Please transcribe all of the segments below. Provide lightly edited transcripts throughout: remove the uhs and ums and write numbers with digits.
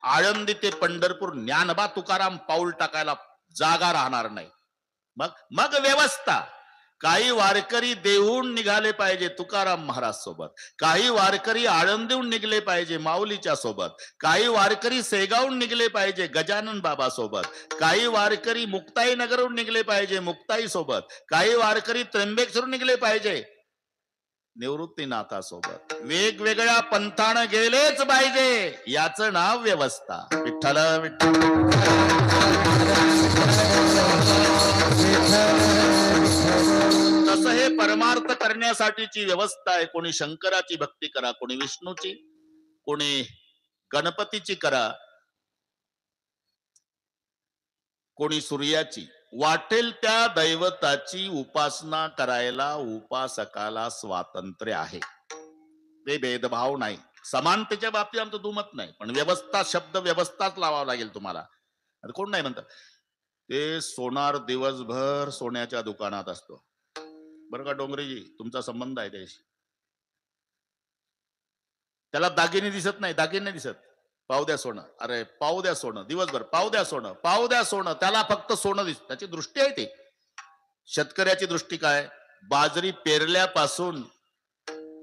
आळंदी ते पंढरपूर ज्ञानबा तुकाराम पाऊल टाकायला जागा राहणार नाही. मग मग व्यवस्था. काही वारकरी देहून निघाले पाहिजे तुकाराम महाराज सोबत, काही वारकरी आळंदीहून निघले पाहिजे माऊलीच्या सोबत, काही वारकरी सेगावून निघले पाहिजे गजानन बाबा सोबत, काही वारकरी मुक्ताई नगरहून निघले पाहिजे मुक्ताई सोबत, काही वारकरी त्र्यंबकेश्वरून निघले पाहिजे निवृत्तीनाथासोबत. वेगवेगळ्या पंथानं गेलेच पाहिजे, याचं नाव व्यवस्था. विठ्ठल विठ्ठल. तसं हे परमार्थ करण्यासाठीची व्यवस्था आहे. कोणी शंकराची भक्ती करा, कोणी विष्णूची, कोणी गणपतीची करा, कोणी सूर्याची. वाटेल त्या दैवताची उपासना करायला उपासकाला स्वातंत्र्य आहे. ते भेदभाव नाही. समानतेच्या बाबतीत आमचं दुमत नाही, पण व्यवस्था शब्द व्यवस्थाच लावावा लागेल तुम्हाला. कोण नाही म्हणतात ते सोनार दिवसभर सोन्याच्या दुकानात असतो बरं का डोंगरेजी, तुमचा संबंध आहे त्याशी. त्याला दागिने दिसत नाही, दागिने दिसत. पाव द्या सोनं, अरे पाव द्या सोनं, दिवसभर पाव द्या सोनं, पाव द्या सोनं. त्याला फक्त सोनं दिसत. त्याची दृष्टी आहे ती. शेतकऱ्याची दृष्टी काय? बाजरी पेरल्यापासून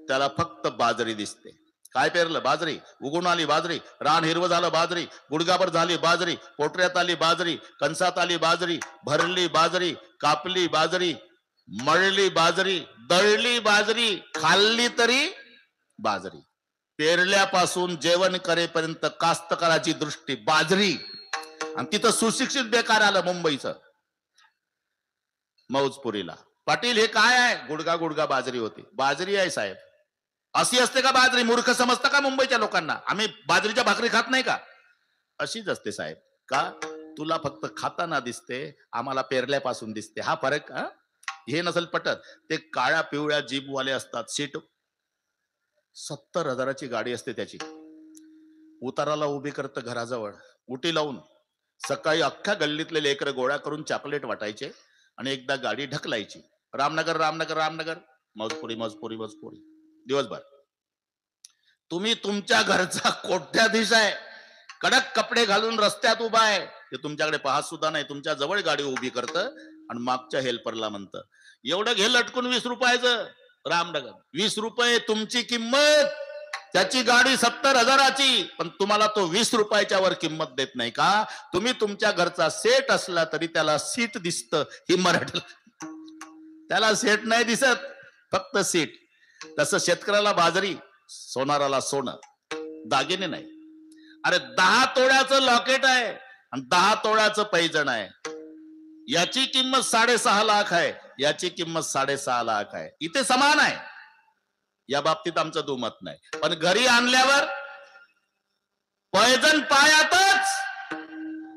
त्याला फक्त बाजरी दिसते. काय पेरलं? बाजरी. उगवून आली बाजरी, रान हिरवं झालं बाजरी, गुडगाभर झाली बाजरी, पोटऱ्यात आली बाजरी, कणसात आली बाजरी, भरली बाजरी, कापली बाजरी, मळली बाजरी, दळली बाजरी, खाल्ली तरी बाजरी. पेरल्यापासून जेवण करेपर्यंत कास्तकाराची दृष्टी बाजरी. आणि तिथं सुशिक्षित बेकार आलं मुंबईचं मौजपुरीला. पाटील हे काय आहे? गुडगा गुडगा बाजरी होती. बाजरी आहे साहेब. अशी असते का बाजरी? मूर्ख समजता का मुंबईच्या लोकांना? आम्ही बाजरीच्या भाकरी खात नाही का? अशीच असते साहेब. का? तुला फक्त खाताना दिसते, आम्हाला पेरल्यापासून दिसते. हा फरक. हे नसेल पटत. ते काळ्या पिवळ्या जीपवाले असतात. सीट 70,000ची गाडी असते त्याची. उताराला उभी करत घराजवळ उटी लावून. सकाळी अख्ख्या गल्लीतले लेकर गोळा करून चॉकलेट वाटायचे आणि एकदा गाडी ढकलायची. रामनगर रामनगर रामनगर, मौजपुरी मौजपुरी मौजपुरी, दिवसभर. तुम्ही तुमच्या घरचा कोट्याधीश आहे, कडक कपडे घालून रस्त्यात उभा आहे, ते तुमच्याकडे पाहत सुद्धा नाही. तुमच्या जवळ गाडी उभी करतं आणि मागच्या हेल्परला म्हणतं एवढं घे लटकून 20 रुपयाचं. रामनगर 20 रुपये तुमची किंमत, त्याची गाडी 70,000ची, पण तुम्हाला तो 20 रुपयाच्या वर किंमत देत नाही का? तुम्ही तुमच्या घरचा सेट असला तरी त्याला सीट दिसतं. ही मराठी, त्याला सेट नाही दिसत, फक्त सीट. तसं शेतकऱ्याला बाजरी, सोनाराला सोनं, दागिने नाही. अरे 10 तोळ्याचं लॉकेट आहे आणि 10 तोळ्याचं पैजण आहे. याची किंमत 6.5 लाख आहे, याची किंमत 6.5 लाख आहे. इथे समान आहे. या बाबतीत आमचं दुमत नाही. पण घरी आणल्यावर पैजण पायातच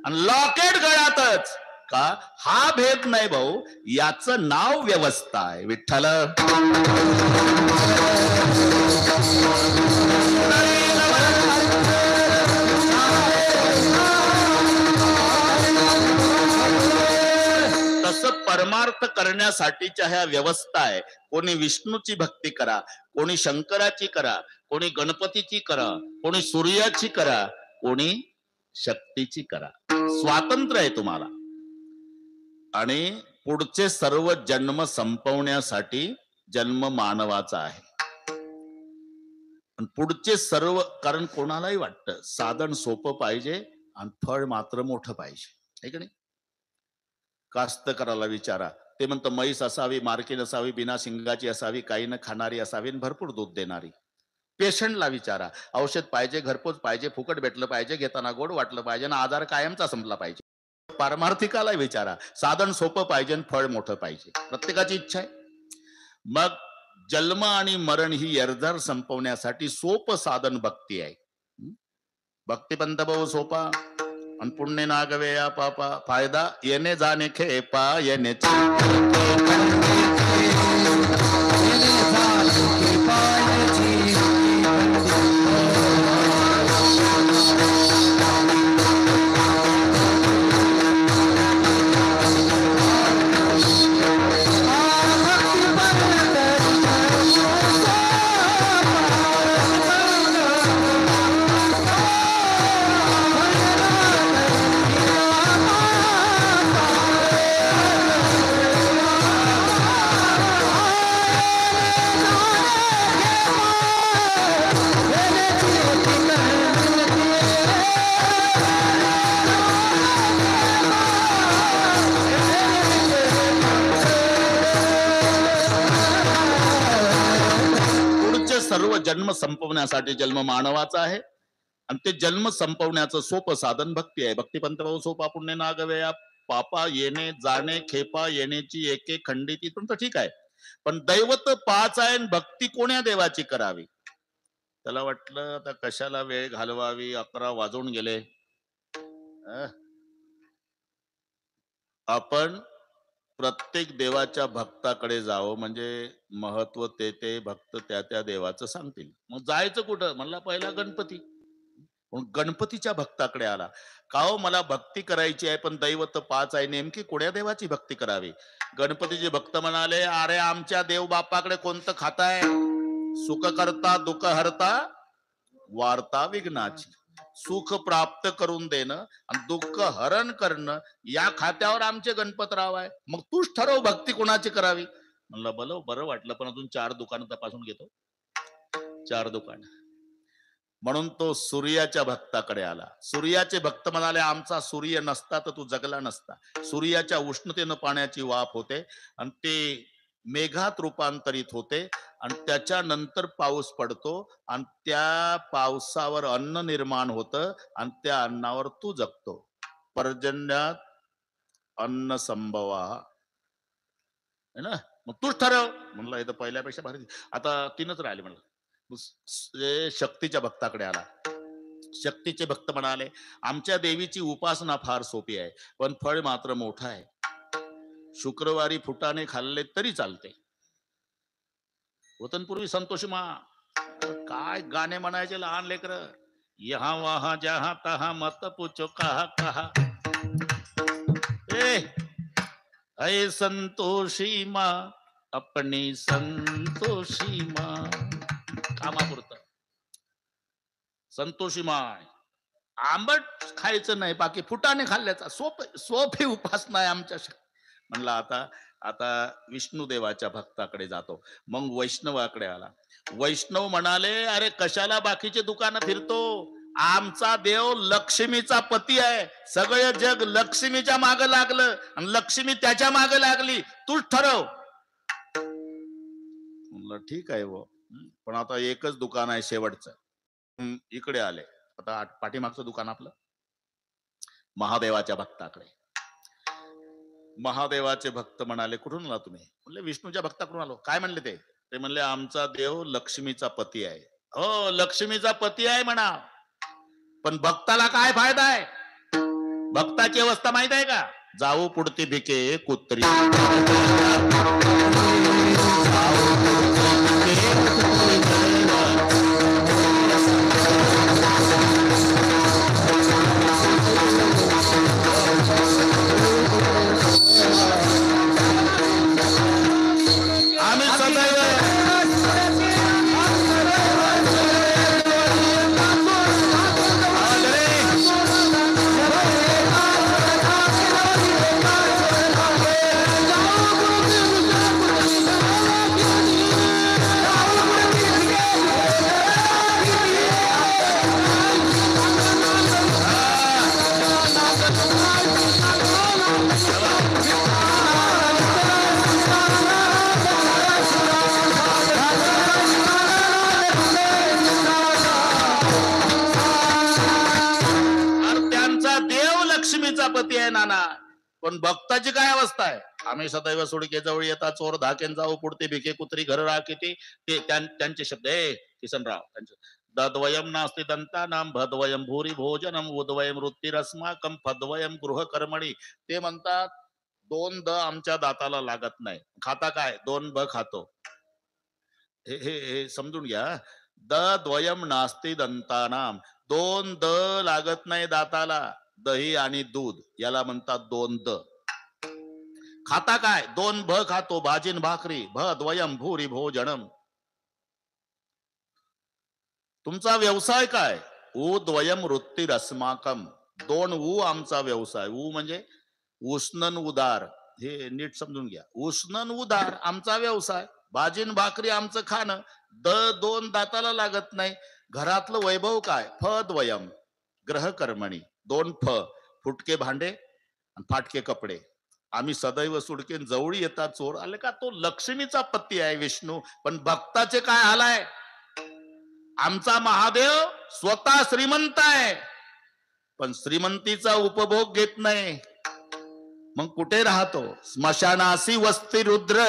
आणि लॉकेट गळ्यातच का? हा भेद नाही भाऊ. याचं नाव व्यवस्था आहे. विठ्ठल. तसं परमार्थ करण्यासाठीच्या ह्या व्यवस्था आहे. कोणी विष्णूची भक्ती करा, कोणी शंकराची करा, कोणी गणपतीची करा, कोणी सूर्याची करा, कोणी शक्तीची करा. स्वातंत्र्य आहे तुम्हाला. आणि पुढचे सर्व जन्म संपवण्यासाठी जन्म मानवाचा आहे. पुढचे सर्व, कारण कोणालाही वाटतं साधन सोपं पाहिजे आणि फळ मात्र मोठं पाहिजे, आहे की नाही? कास्तकाराला विचारा, ते म्हणतं म्हैस असावी, मार्कीन असावी, बिना शिंगाची असावी, काही न खाणारी असावी, भरपूर दूध देणारी. पेशंटला विचारा, औषध पाहिजे, घरपोच पाहिजे, फुकट भेटलं पाहिजे, घेताना गोड वाटलं पाहिजे ना आजार कायमचा संपला पाहिजे. पारमार्थिकाला विचारा, साधन सोपं पाहिजे आणि फळ मोठं पाहिजे. प्रत्येकाची इच्छा आहे. मग जन्म आणि मरण ही येरझार संपवण्यासाठी सोपं साधन भक्ती आहे. भक्ती पंथ बहु सोपा आणि पुण्य नागवे या पापा, फायदा येणे जाणे खेपा येणे जन्म संपवण्यासाठी जन्म मानवाचा आहे आणि ते जन्म संपवण्याचं सोपं साधन भक्ती आहे. भक्तिपंत भाऊ सोपा पुण्य नागवेया पापा येणे जाणे खेपा येण्याची एके खंडिती तुमचं ठीक आहे, पण दैवत पाच आहे आणि भक्ती कोण्या देवाची करावी? त्याला वाटलं आता कशाला वेळ घालवावी, 11 वाजून गेले. आपण प्रत्येक देवाच्या भक्ताकडे जावं, म्हणजे महत्व ते ते भक्त त्या त्या देवाचं सांगतील. मग जायचं कुठं? म्हणला पहिला गणपती. मग गणपतीच्या भक्ताकडे आला. का हो मला भक्ती करायची आहे, पण दैवत पाच आहे, नेमकी कोण्या देवाची भक्ती करावी? गणपतीचे भक्त म्हणाले, अरे आमच्या देव बापाकडे कोणतं खाताय? सुख करता दुःख हरता वार्ता विघ्नाची. सुख प्राप्त करून देणं आणि दुःख हरण करणं या खात्यावर आमचे गणपतराव आहे. मग तूच ठरव भक्ती कोणाची करावी. म्हणलं बरं वाटलं, पण अजून 4 दुकानं तपासून घेतो. 4 दुकान. म्हणून तो सूर्याच्या भक्ताकडे आला. सूर्याचे भक्त म्हणाले, आमचा सूर्य नसता तर तू जगला नसता. सूर्याच्या उष्णतेनं पाण्याची वाफ होते आणि ते मेघात रूपांतरित होते आणि त्याच्यानंतर पाऊस पडतो आणि त्या पावसावर अन्न निर्माण होतं आणि त्या अन्नावर तू जगतो. पर्जन्यात अन्न संभवा है ना. मग तूच ठरव. म्हणलं इथं पहिल्यापेक्षा भारी. आता 3च राहिले. म्हणलं शक्तीच्या भक्ताकडे आला. शक्तीचे भक्त म्हणाले, आमच्या देवीची उपासना फार सोपी आहे, पण फळ मात्र मोठं आहे. शुक्रवारी फुटाणे खाल्ले तरी चालते. होतन पूर्वी संतोषी मा काय गाणे म्हणायचे लहान लेकर. यहा वहा जहा तहा मत पूछो कहा कहा. ए संतोषी मा अपनी संतोषी मा. कामापुरतं संतोषी माय. आंबट खायचं नाही, बाकी फुटाने खाल्ल्याचा सोपी उपासना आहे आमच्या. म्हणला आता आता विष्णुदेवाच्या भक्ताकडे जातो. मग वैष्णवाकडे आला. वैष्णव म्हणाले, अरे कशाला बाकीचे दुकानं फिरतो? आमचा देव लक्ष्मीचा पती आहे. सगळं जग लक्ष्मीच्या माग लागलं आणि लक्ष्मी त्याच्या माग लागली. तूच ठरव. म्हणलं ठीक आहे वो, पण आता एकच दुकान आहे शेवटचं. इकडे आले. आता पाठीमागचं दुकान आपलं. महादेवाच्या भक्ताकडे. महादेवाचे भक्त म्हणाले, कुठून आला तुम्ही? म्हणले विष्णूच्या भक्ताकडून आलो. काय म्हणले ते? ते म्हणले आमचा देव लक्ष्मीचा पती आहे. हो लक्ष्मीचा पती आहे म्हणा, पण भक्ताला काय फायदा आहे? भक्ताची अवस्था माहित आहे का? जाऊ पुढती भिके कुत्री. पती आहे नाना, पण भक्ताची काय अवस्था आहे? आम्ही सदैव सुडके जवळ येता चोर धाकेन जाऊ पुढते भिके कुत्री घर राखीती. ते त्यांचे शब्द आहे किसनराव. त्यांचे दद्वयम नास्ति दंतानाम भद्वयम भूरी भोजनम उद्वयम वृत्तिरस्माकम फद्वयम गृह कर्मणी. ते म्हणतात 2 द आमच्या दाताला लागत नाही. खाता काय? 2 ब खातो. हे समजून घ्या. दद्वयम नास्ति दंतानाम, 2 द लागत नाही दाताला. दही आणि दूध याला म्हणतात 2 द. खाता काय? 2 भ खातो. भाजीन भाकरी. भ द्वयम भूरी भोजनम. तुमचा व्यवसाय काय? ऊ द्वयम वृत्तिरस्माकम, 2 ऊ आमचा व्यवसाय. ऊ म्हणजे उष्णन उदार. हे नीट समजून घ्या. उष्णन उदार आमचा व्यवसाय. भाजीन भाकरी आमचं खाणं. 2 दाताला लागत नाही. घरातलं वैभव काय? फ द्वयम ग्रह कर्मणी, 2 फ फुटके भांडे आणि फाटके कपडे. आम्ही सदैव सुडके जवळी येतात चोर. आले का? तो लक्ष्मीचा पती आहे विष्णू, पण भक्ताचे काय हाल आहे? आमचा महादेव स्वतः श्रीमंत आहे, पण श्रीमंतीचा उपभोग घेत नाही. मग कुठे राहतो? स्मशानासी वस्ती रुद्र.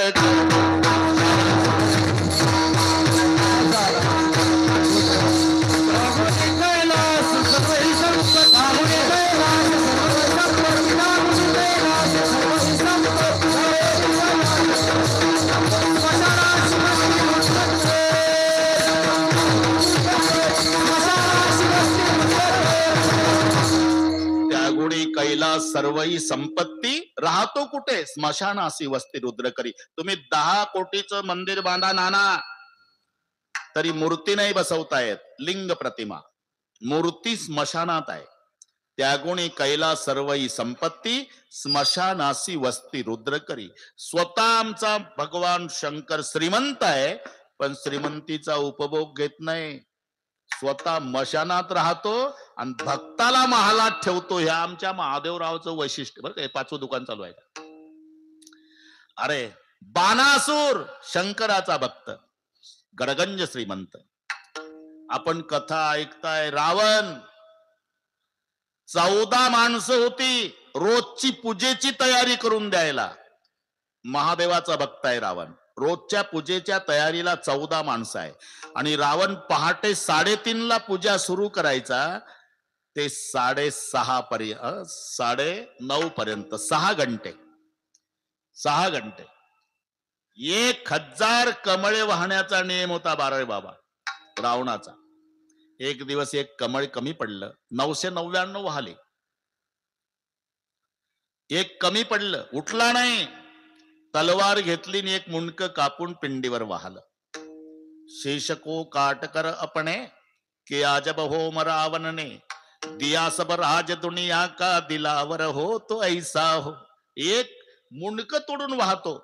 कैलास सर्वही संपत्ती राहतो कुठे? स्मशानासी वस्ती रुद्र करी. तुम्ही 10 कोटीचं मंदिर बांधा नाना, तरी मूर्ती नाही बसवता येत. लिंग प्रतिमा, मूर्ती स्मशानात आहे. त्यागुणी कैलास सर्वही संपत्ती स्मशानासी वस्ती रुद्र करी. स्वतः आमचा भगवान शंकर श्रीमंत आहे, पण श्रीमंतीचा उपभोग घेत नाही. स्वतः मशानात राहतो आणि भक्ताला महालात ठेवतो. हे आमच्या महादेवरावचं वैशिष्ट्य. बरं का, 5वं दुकान चालू आहे. अरे बाणासूर शंकराचा भक्त, गडगंज श्रीमंत. आपण कथा ऐकताय. रावण 14 माणसं होती रोजची पूजेची तयारी करून द्यायला. महादेवाचा भक्त आहे रावण. रोजच्या पूजेच्या तयारीला 14 माणसं आहे. आणि रावण पहाटे 3:30ला पूजा सुरू करायचा, ते 6:30 पर्यंत 9:30 पर्यंत 6 घंटे 1000 कमळे वाहण्याचा नियम होता 12 बाबा रावणाचा. एक दिवस एक कमळ कमी पडलं, 999 वाहले. एक कमी पडलं, उठला नाही. तलवार घेतली आणि एक मुंडक कापून पिंडीवर वाहलं. शेष को काट कर अपने के आजब हो रावण ने, दिया सब राज दुनिया का दिलावर हो तो ऐसा हो. एक मुंडक तोडून वाहतो.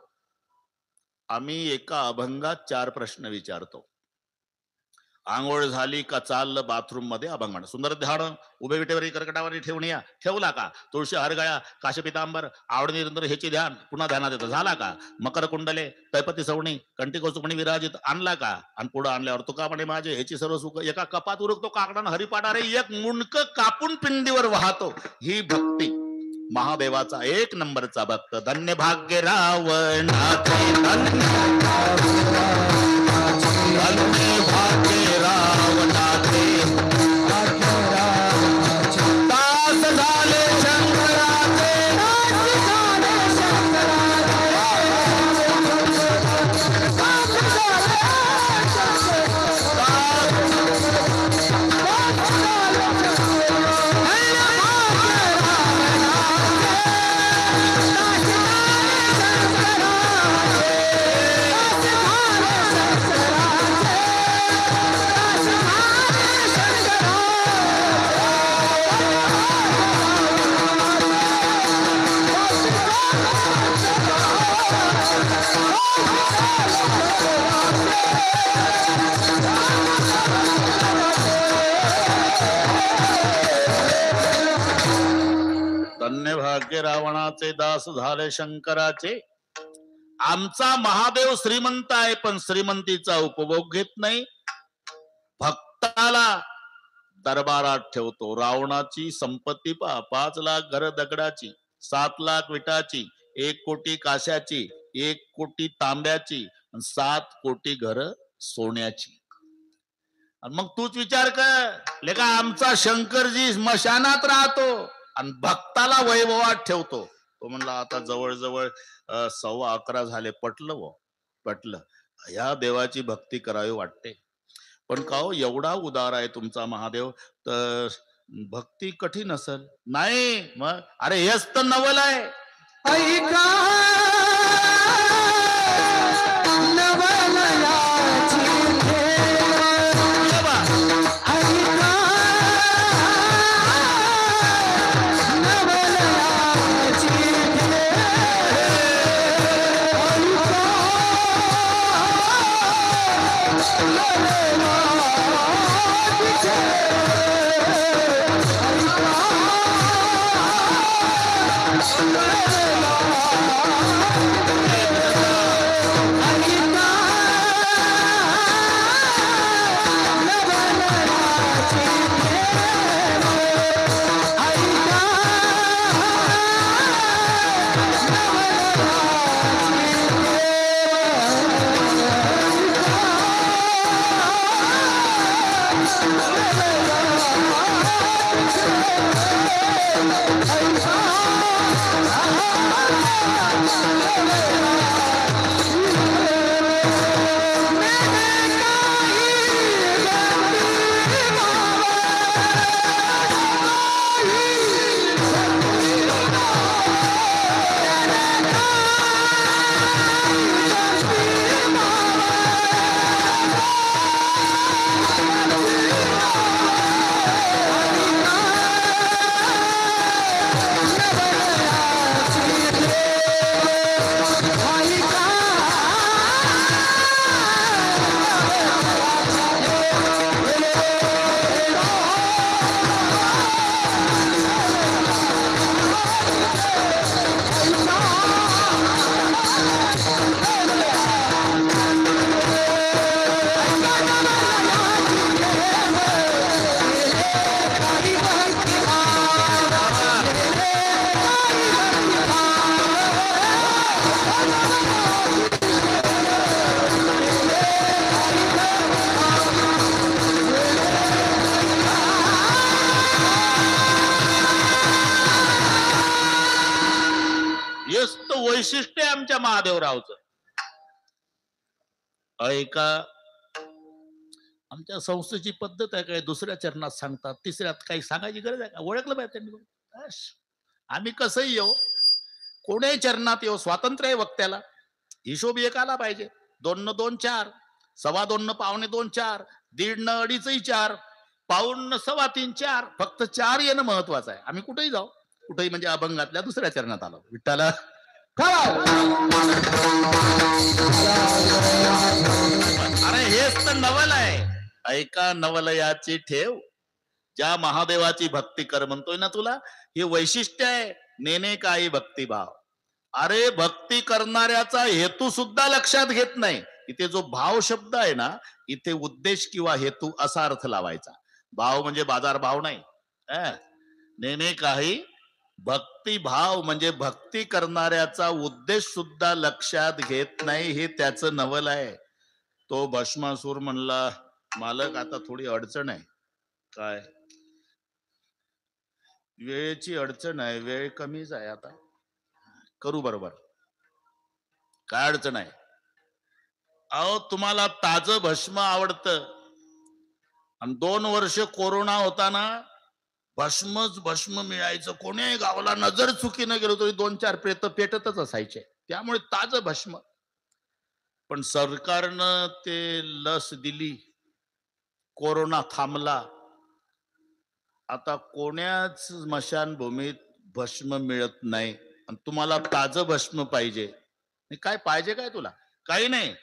आम्ही एका अभंगात 4 प्रश्न विचारतो. आंघोळ झाली का चाललं बाथरूम मध्ये अभंग. सुंदर ध्यान उभे विटेवरी कर्कटावरी ठेवून या. ठेवला का? तुळशी हरगळ्या काश पितांबर आवडणी ह्याचे ध्यान पुन्हा ध्यानात येतं. झाला का? मकर कुंडले तैपती सवणी कंठी कौसुकणी विराजित आणला का? आणि पुढे आणल्यावर तुका म्हणे माझे ह्याची सर्व सुख एका कपात उरकतो काकडानं हरिपाडा रे. एक मुंडक कापून पिंडीवर वाहतो. ही भक्ती महादेवाचा 1 नंबरचा भक्त. धन्य भाग्य रावणाचे, धन्य भाग्य रावणाचे. दास झाले शंकराचे, धन्य भाग्य रावणाचे, दास झाले शंकराचे. आमचा महादेव श्रीमंत आहे, पण श्रीमंतीचा उपभोग घेत नाही. भक्ताला दरबारात ठेवतो. रावणाची संपत्ती 5 लाख घर दगडाची, 7 लाख विटाची, 1 कोटी काश्याची, 1 कोटी तांब्याची, 7 कोटी घर सोन्याची. आणि मग तूच विचार कर लेका, आमचा शंकरजी स्मशानात राहतो आणि भक्ताला वैभवात ठेवतो. तो म्हणला आता जवळजवळ 11:15 झाले. पटलं. या देवाची भक्ती करावी वाटते. पण का हो, एवढा उदार आहे तुमचा महादेव, तर भक्ती कठीण असेल? नाही मग. अरे हेच तर नवल आहे. ऐका वैशिष्ट्य आहे आमच्या महादेवरावचं. ऐका, आमच्या संस्थेची पद्धत आहे काय, दुसऱ्या चरणात सांगतात, तिसऱ्यात काही सांगायची गरज आहे का? ओळखलं पाहिजे त्यांनी. बस. आम्ही कसंही येऊ, कोण्याही चरणात येऊ, स्वातंत्र्य आहे वक्त्याला. हिशोब एक आला पाहिजे. 2 न 2 4, 2.25 न 2.25 4, 1.5 न 2.5 4, 1.25 न 3.25 4. फक्त 4 येणं महत्वाचं आहे. आम्ही कुठेही जाऊ, कुठेही म्हणजे अभंगातल्या दुसऱ्या चरणात आलो. विठ्ठला अरे हेच तर नवल आहे. ऐका नवलयाची ठेव, ज्या महादेवाची भक्ती कर म्हणतोय ना तुला, हे वैशिष्ट्य आहे. नेने काही भक्तिभाव. अरे भक्ती करणाऱ्याचा हेतू सुद्धा लक्षात घेत नाही. इथे जो भाव शब्द आहे ना, इथे उद्देश किंवा हेतू असा अर्थ लावायचा. भाव म्हणजे बाजार भाव नाही. नेने काही भक्तिभाव म्हणजे भक्ती करणाऱ्याचा उद्देश सुद्धा लक्षात घेत नाही. हे त्याचं नवल आहे. तो भस्मासूर म्हणला, मालक आता थोडी अडचण आहे. काय? वेळेची अडचण आहे. वेळ कमीच आहे, आता करू बरोबर. काय अडचण आहे? अहो तुम्हाला ताजं भस्म आवडतं आणि 2 वर्ष कोरोना होता ना, भस्मच भस्म मिळायचं. कोण्याही गावाला नजर चुकीनं गेलो तरी 2-4 प्रेत पेटतच असायचे. त्यामुळे ताजं भस्म. पण सरकारनं ते लस दिली, कोरोना थांबला. आता कोण्याच स्मशानभूमीत भस्म मिळत नाही आणि तुम्हाला ताजं भस्म पाहिजे. काय पाहिजे काय तुला? काही नाही.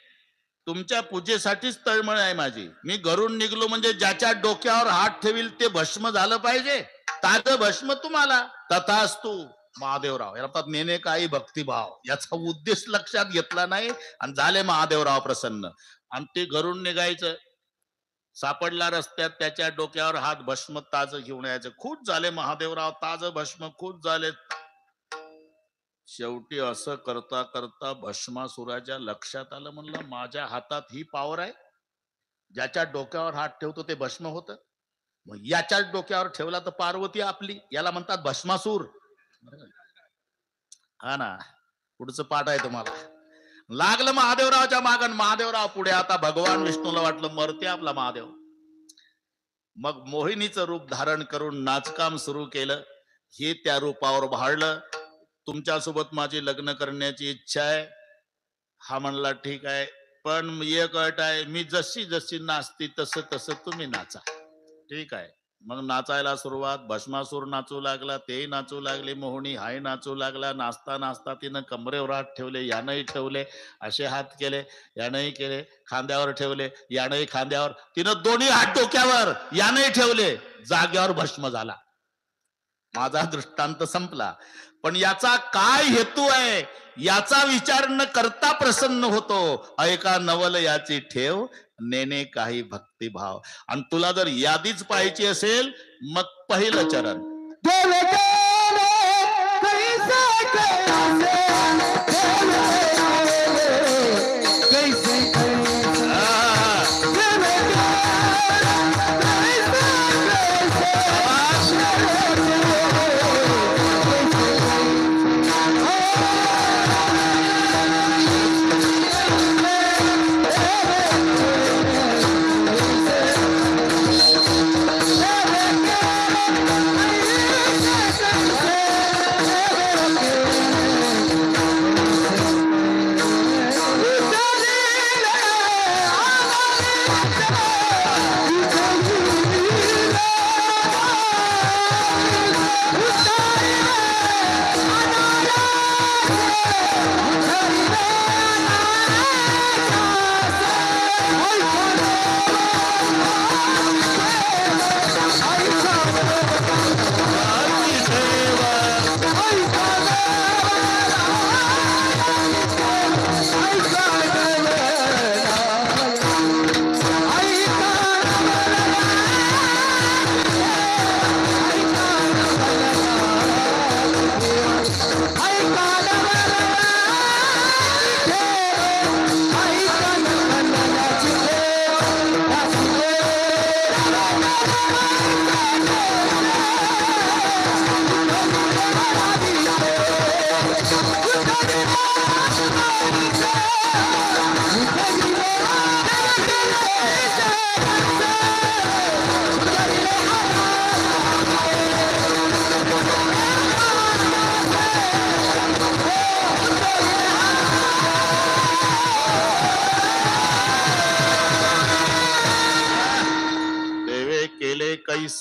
तुमच्या पूजेसाठीच तळमळ आहे माझी. मी घरून निघलो म्हणजे ज्याच्या डोक्यावर हात ठेवील ते भस्म झालं पाहिजे. ताजं भस्म तुम्हाला. तथास्तु महादेवराव. याला नेणे काही भक्तिभाव. याचा उद्देश लक्षात घेतला नाही आणि झाले महादेवराव प्रसन्न. आणि ते घरून निघायचं, सापडला रस्त्यात, त्याच्या डोक्यावर हात, भस्म ताज घेऊन यायचं. खूप झाले महादेवराव, ताज भस्म खूप झाले. शेवटी असं करता करता भस्मासुराच्या लक्षात आलं, म्हणलं माझ्या हातात ही पावर आहे. ज्याच्या डोक्यावर हात ठेवतो ते भस्म होतं. मग याच्याच डोक्यावर ठेवला तर पार्वती आपली. याला म्हणतात भस्मासूर. हा ना, पुढचं पाठ आहे तुम्हाला. लागलं महादेवरावच्या मागण, महादेवराव पुढे. आता भगवान विष्णूला वाटलं मरते आपला महादेव. मग मोहिनीचं रूप धारण करून नाचकाम सुरू केलं. हे त्या रूपावर भाळलं. तुमच्यासोबत माझी लग्न करण्याची इच्छा आहे. हा म्हणला ठीक आहे, पण एक अट आहे, मी जशी जशी नाचती तसं तसं तुम्ही नाचा. ठीक आहे. मग नाचायला सुरुवात. भस्मासूर नाचू लागला, तेही नाचू लागले. मोहिनी हाय नाचू लागला. नाचता नाचता तिनं कमरेवर हात ठेवले, यानंही ठेवले. असे हात केले, यानंही केले. खांद्यावर ठेवले, यानंही खांद्यावर. तिनं दोन्ही हात डोक्यावर, यानंही ठेवले. जाग्यावर भस्म झाला. माझा दृष्टांत संपला. पण याचा काय हेतू आहे याचा विचार न करता प्रसन्न होतो. ऐका नवल याची ठेव, नेने काही भक्तिभाव. आणि तुला जर यादीच पाहायची असेल, मग पहिलं चरण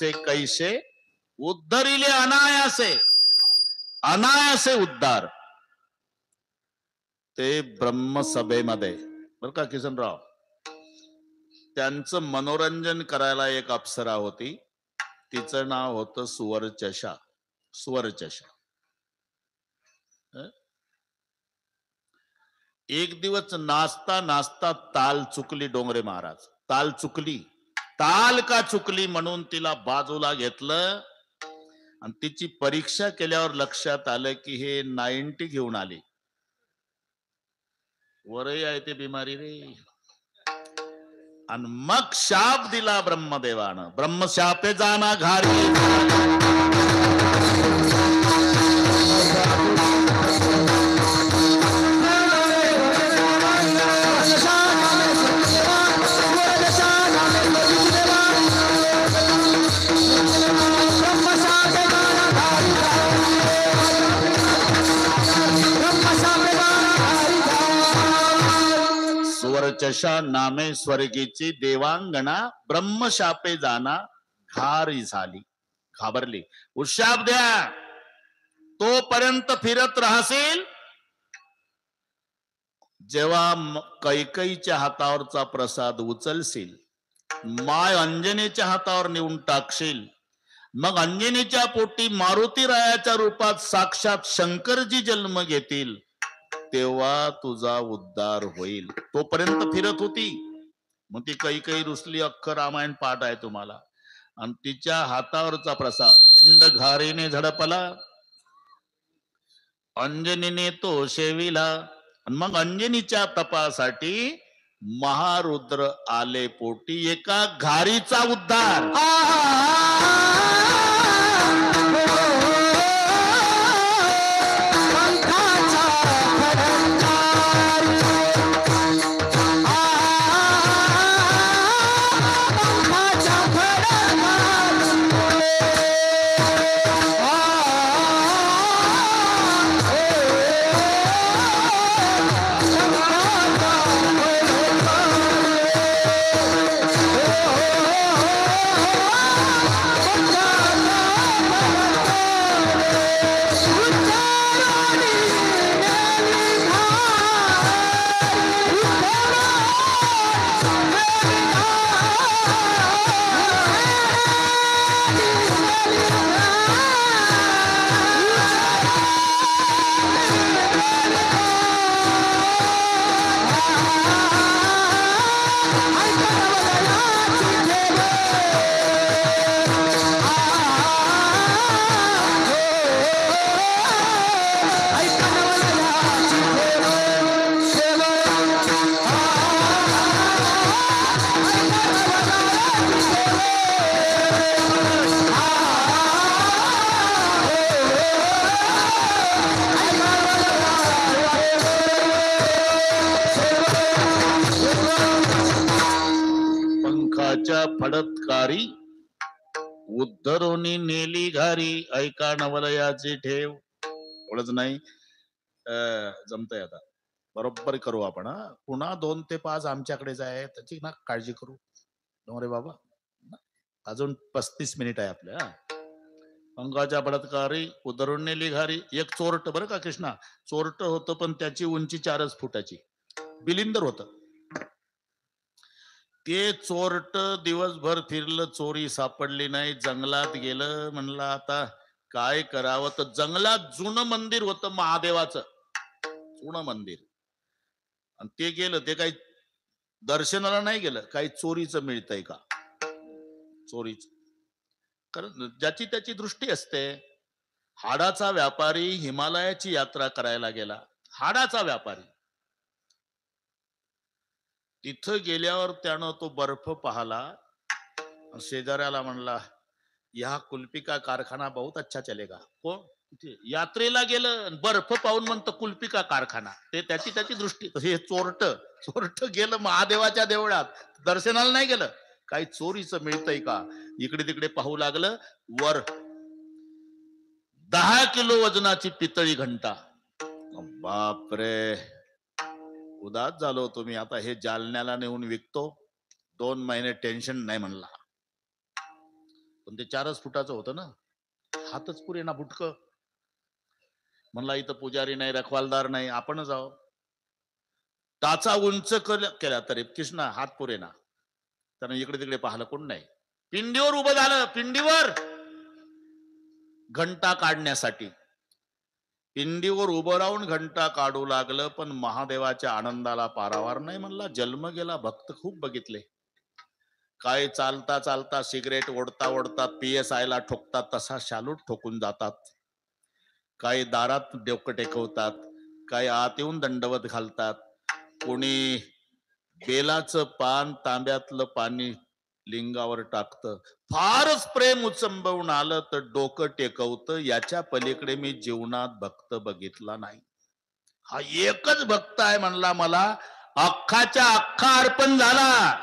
तैसे कैसे उद्धरिले अनायासे, अनायासे उद्धार. ते ब्रह्मसभेमध्ये बर का किसनराव, त्यांचं मनोरंजन करायला एक अप्सरा होती, तिचं नाव होतं सुवर्चशा. सुवर्चशा. एक दिवस नाचता नाचता ताल चुकली डोंगरे महाराज, ताल चुकली. ताल का चुकली म्हणून तिला बाजूला घेतलं आणि तिची परीक्षा केल्यावर लक्षात आलं की हे 90 घेऊन आली. वरही आहे ते बिमारी रे. आणि मग शाप दिला ब्रह्मदेवानं, ब्रह्मशापे जाना घारी. सुवर्चशा नामे स्वर्गीची देवांगणा, ब्रह्मशापे जाना घारी झाली. घाबरली. उशाप द्या, तोपर्यंत फिरत राहशील जेव्हा कैकईच्या हातावरचा प्रसाद उचलशील, माय अंजनीच्या हातावर नेऊन टाकशील, मग अंजनीच्या पोटी मारुती रायाच्या रूपात साक्षात शंकरजी जन्म घेतील, तेव्हा तुझा उद्धार होईल. तोपर्यंत फिरत होती. मग ती कैकई रुसली. अख्खं रामायण पाठ आहे तुम्हाला. आणि तिच्या हातावरचा प्रसाद पिंड घारीने झडपला, अंजनीने तो शेविला. मग अंजनीच्या तपासाठी महारुद्र आले पोटी, एका घारीचा उद्धार. फडतकारी उद्धरोनी नेली घारी, ऐका नवलयाची ठेव. एवढंच नाही, जमतंय आता बरोबर करू आपण. पुन्हा 2 ते 5 आमच्याकडेच आहे, त्याची ना काळजी करू रे बाबा. अजून 35 मिनिट आहे आपल्या. अंगाच्या बलात्कारी उद्धरून नेली घारी. एक चोरट बरं का कृष्णा, चोरट होतं पण त्याची उंची 4 फुटाची, बिलिंदर होत. ते चोरट दिवसभर फिरलं, चोरी सापडली नाही, जंगलात गेलं. म्हणलं आता काय करावं, तर जंगलात जुनं मंदिर होतं महादेवाचं, जुनं मंदिर. आणि ते गेलं. ते काही दर्शनाला नाही गेलं, काही चोरीचं मिळतंय का, चोरीच. कारण ज्याची त्याची दृष्टी असते. हाडाचा व्यापारी हिमालयाची यात्रा करायला गेला, हाडाचा व्यापारी. तिथं गेल्यावर त्यानं तो बर्फ पाहला, शेजाऱ्याला म्हणला, या कुल्फी का कारखाना बहुत अच्छा चलेगा. कोण? यात्रेला गेलं, बर्फ पाहून म्हणतं कुल्फी का कारखाना. ते त्याची त्याची दृष्टी. हे चोरट, चोरट गेलं महादेवाच्या देवळात, दर्शनाला नाही गेलं, काही चोरीचं मिळतंय का इकडे तिकडे पाहू लागलं. वर 10 किलो वजनाची पितळी घंटा. बापरे, उदास झालो तुम्ही. आता हे जालन्याला नेऊन विकतो, 2 महिने टेन्शन नाही म्हणला. पण ते 4च फुटाचं होतं ना, हातच पुरे ना बुटक. म्हणला इथं पुजारी नाही, रखवालदार नाही, आपणच आहो. टाचा उंच केला तरी कृष्णा हात पुरे ना. त्यानं इकडे तिकडे पाहिलं, कोण नाही. पिंडीवर उभं झालं, पिंडीवर घंटा काढण्यासाठी. पिंडीवर उभं राहून घंटा काढू लागलं, पण महादेवाच्या आनंदाला पारावार नाही. म्हणला जन्म गेला, भक्त खूप बघितले. काय चालता चालता सिगरेट ओढता ओढता PSI ला ठोकतात, तसा शालूट ठोकून जातात. काही दारात डोकं टेकवतात, काही आत येऊन दंडवत घालतात. कोणी बेलाचं पान, तांब्यातलं पाणी लिंगावर टाकतं. फारच प्रेम उचंबवून आलं तर डोकं टेकवतं. याच्या पलीकडे मी जीवनात भक्त बघितला नाही. हा एकच भक्त आहे म्हणला, मला अख्खाच्या अख्खा अर्पण झाला.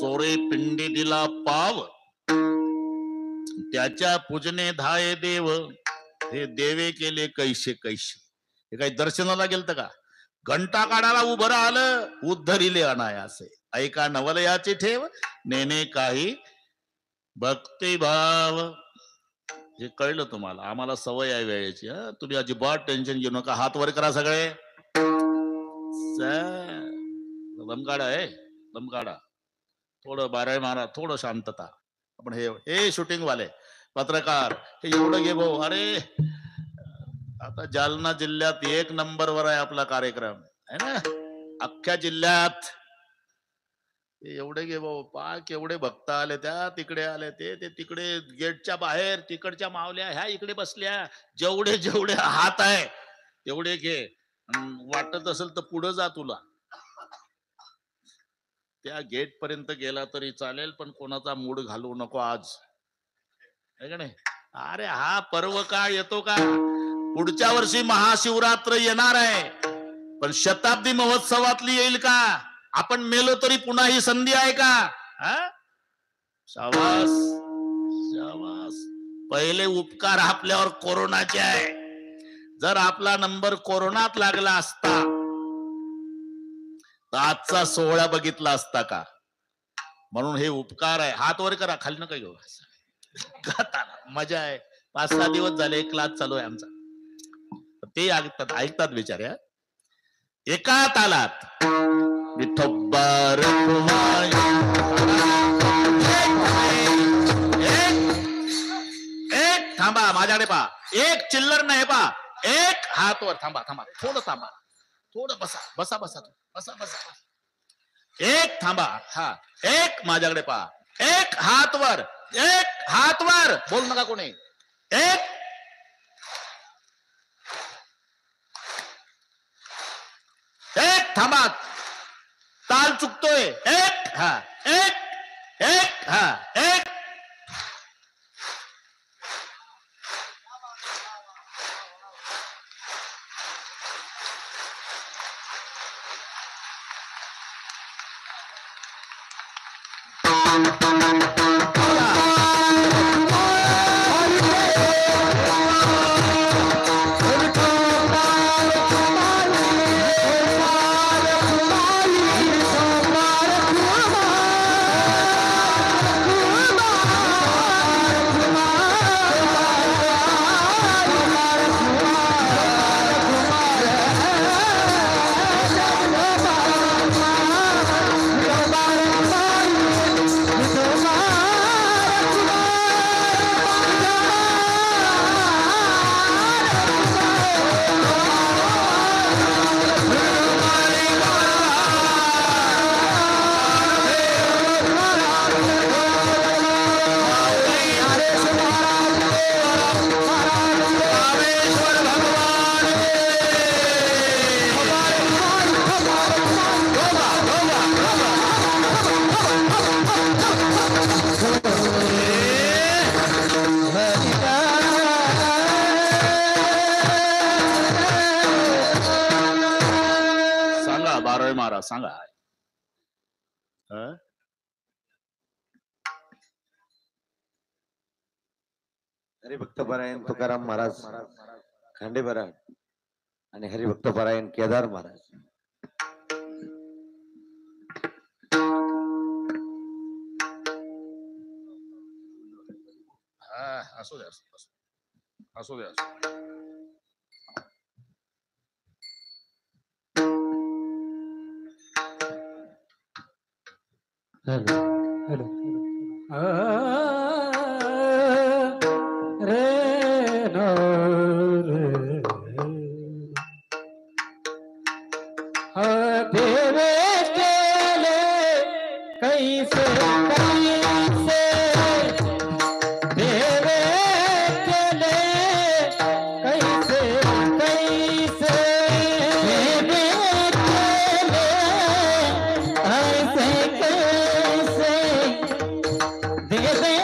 चोरे पिंडी दिला पाव, त्याच्या पूजने धाये देव. हे देवे केले कैसे कैसे. हे काही दर्शनाला गेलत का? घंटा काढायला उभं राहिलं, उद्धरिले अनायासे. ऐका नवलयाचे ठेव, नेने काही भक्तिभाव. हे कळलं तुम्हाला? आम्हाला सवय आहे वेळेची. तुम्ही अजिबात टेन्शन घेऊ नका. हात वर करा सगळे. दमकाडा आहे, दमकाडा. थोडं बाराय मारा, थोडं शांतता. आपण हे शूटिंग वाले पत्रकार हे एवढं घे भाऊ. अरे आता जालना जिल्ह्यात 1 नंबरवर आहे आपला कार्यक्रम, है ना? अख्ख्या जिल्ह्यात एवढे घे भाऊ. पाक एवढे भक्त आले, त्या तिकडे आले, ते तिकडे गेटच्या बाहेर, तिकडच्या मावल्या ह्या इकडे बसल्या. जेवढे जेवढे हात आहे तेवढे घे. वाटत असेल तर पुढे जा तुला. त्या गेट पर्यंत गेला तरी चालेल, पण कोणाचा मूड घालवू नको आज, है का नाही? अरे हा पर्व का येतो का? पुढच्या वर्षी महाशिवरात्र येणार आहे, पण शताब्दी महोत्सवातली येईल का? आपण मेलो तरी पुन्हा ही संधी आहे का? शाबास शाबास. पहिले उपकार आपल्यावर कोरोनाचे आहे. जर आपला नंबर कोरोनात लागला असता तर आजचा सोहळा बघितला असता का? म्हणून हे उपकार आहे. हात वर करा, खाली नका घेऊ. मजा आहे. 5-6 दिवस झाले क्लास चालू आहे आमचा. ते ऐकतात बिचाऱ्या. एका तालात विठोबर एक थांबा, माझ्याकडे पहा. एक चिल्लर नाही पहा. एक हात वर. थांबा थांबा, थोडं थांबा, थोडं बसा बसा बसा बसा बसा. एक थांबा. हा, एक माझ्याकडे पहा. एक हात वर, एक हात वर. बोल नका कोणी. एक थांबा, ताल चुकतोय. एक हा, एक हा, एक. बारावी महाराज सांगा. हं? हरिभक्तपरायण तुकाराम महाराज खांडेबराड आणि हरिभक्तपरायण केदार महाराज. असू द्या असू द्या. हेलो हेलो रे नो रे देवे केले कैसे कैसे देवे केले कैसे कैसे देवे केले ऐसे कैसे दे दे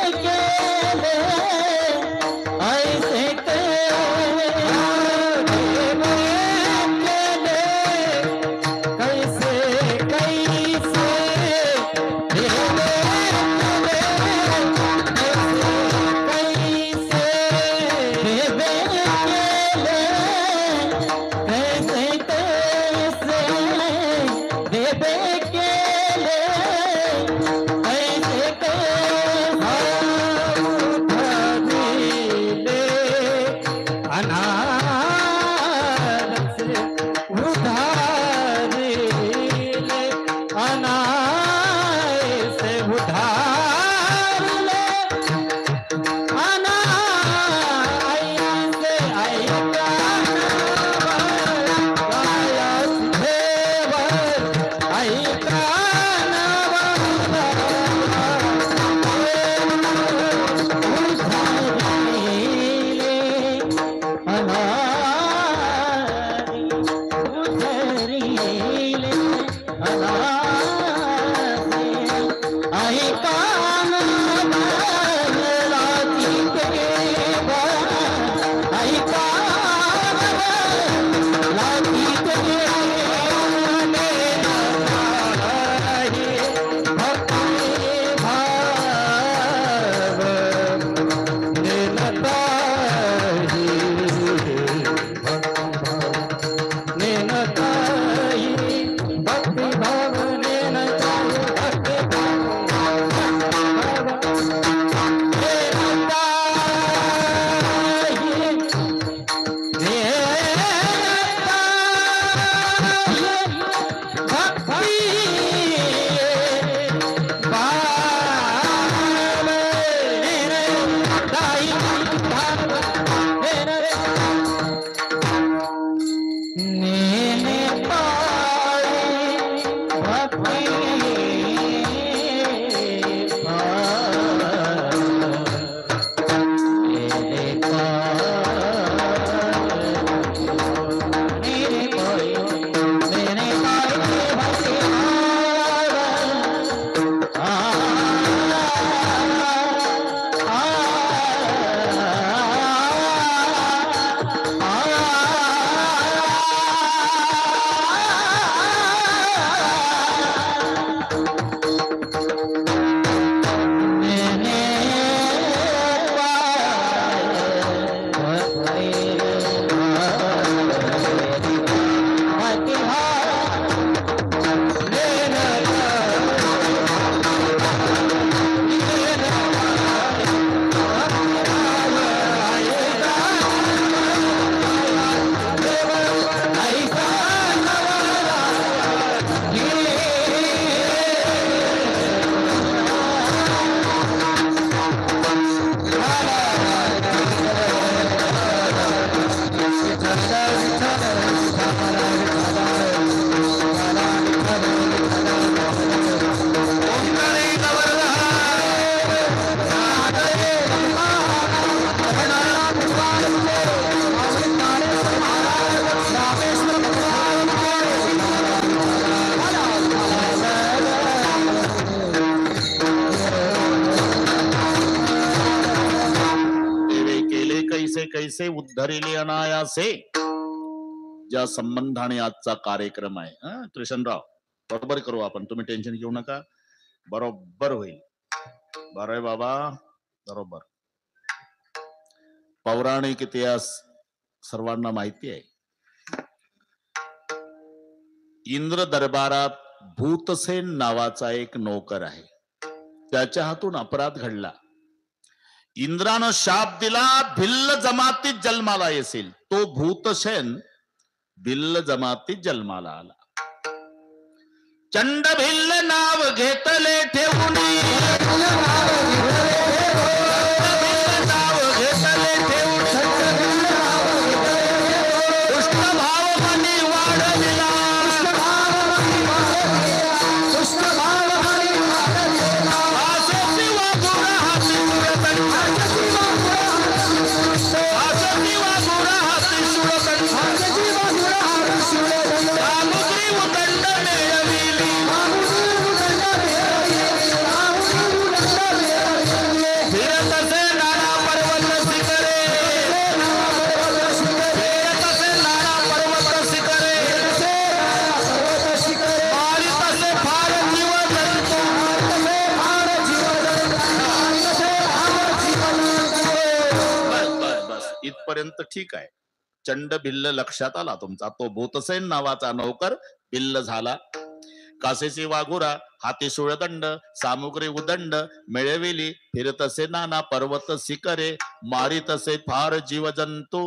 कैसे उद्धरिले अनायासे, ज्या संबंधाने आजचा कार्यक्रम आहे. कृष्णराव, बरोबर करू आपण, तुम्ही टेन्शन घेऊ नका, बरोबर होईल. बरं आहे बाबा, बरोबर. पौराणिक इतिहास सर्वांना माहिती आहे. इंद्र दरबारात भूतसेन नावाचा एक नोकर आहे. त्याच्या हातून अपराध घडला. इंद्रानं शाप दिला, भिल्ल जमातीत जन्माला येशील. तो भूतसेन भिल्ल जमातीत जन्माला आला. चंड भिल्ल नाव घेतले ठेवून, नाव घेतले ठेवून, कृष्णभाव मनी वाढविला, इथपर्यंत ठीक आहे. चंड भिल्ल लक्षात आला तुमचा. तो भूतसेन नावाचा नौकर भिल्ल झाला. कासेची वाघुरा, हाती सुळदंड, सामुग्री उदंड, मिळविली फिरतसे नाना पर्वत शिखरे, मारितसे फार जीवजंतू.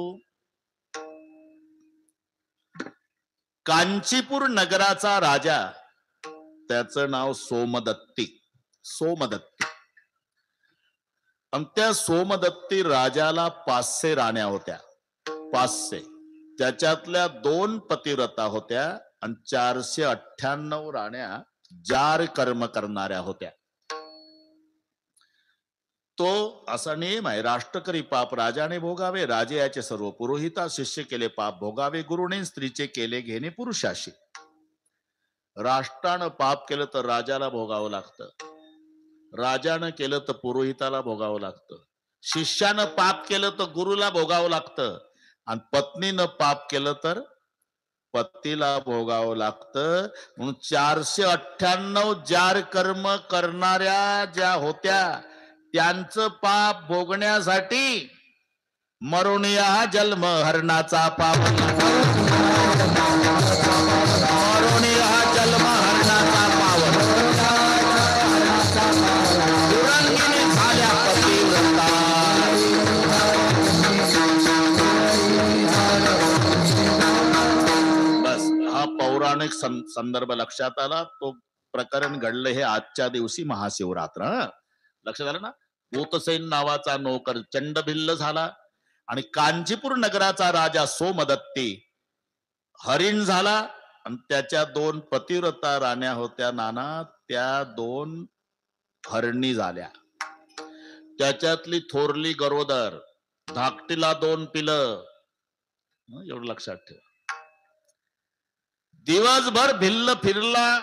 कांचीपूर नगराचा राजा, त्याचं नाव सोमदत्ती. सोमदत्ती. आणि त्या सोमदत्ती राजाला 500 राण्या होत्या. 500. त्याच्यातल्या 2 पतिव्रता होत्या आणि 498 राण्या जार कर्म करणाऱ्या होत्या. तो असा नियम आहे, राष्ट्रकरी पाप राजाने भोगावे, राजे याचे सर्व पुरोहिता, शिष्य केले पाप भोगावे, गुरुने स्त्रीचे केले घेणे पुरुषाशी. राष्ट्रानं पाप केलं तर राजाला भोगावं लागतं, राजानं केलं तर पुरोहिताला भोगावं लागतं, शिष्यानं पाप केलं तर गुरुला भोगावं लागतं, आणि पत्नीनं पाप केलं तर पतीला भोगावं लागतं. म्हणून 498 जार कर्म करणाऱ्या ज्या होत्या, त्यांचं पाप भोगण्यासाठी मरुनिया जन्म हरणाचा पाप, मरुनिया जन्म हरणाचा पावन, दुरंगिनी झाल्या पतिव्रता. बस हा पौराणिक संदर्भ लक्षात आला. तो प्रकरण घडलं हे आजच्या दिवशी महाशिवरात्र. लक्षात आलं ना. भूतसेन नावाचा नोकर चंडभिल्ल झाला आणि कांचीपूर नगराचा राजा सोमदत्ती हरिण झाला, आणि त्याच्या 2 पतिव्रता राण्या होत्या नाना, त्या 2 हरणी झाल्या. त्याच्यातली थोरली गरोदर, धाकटीला 2 पिलं. एवढं लक्षात ठेवा. दिवसभर भिल्ल फिरला,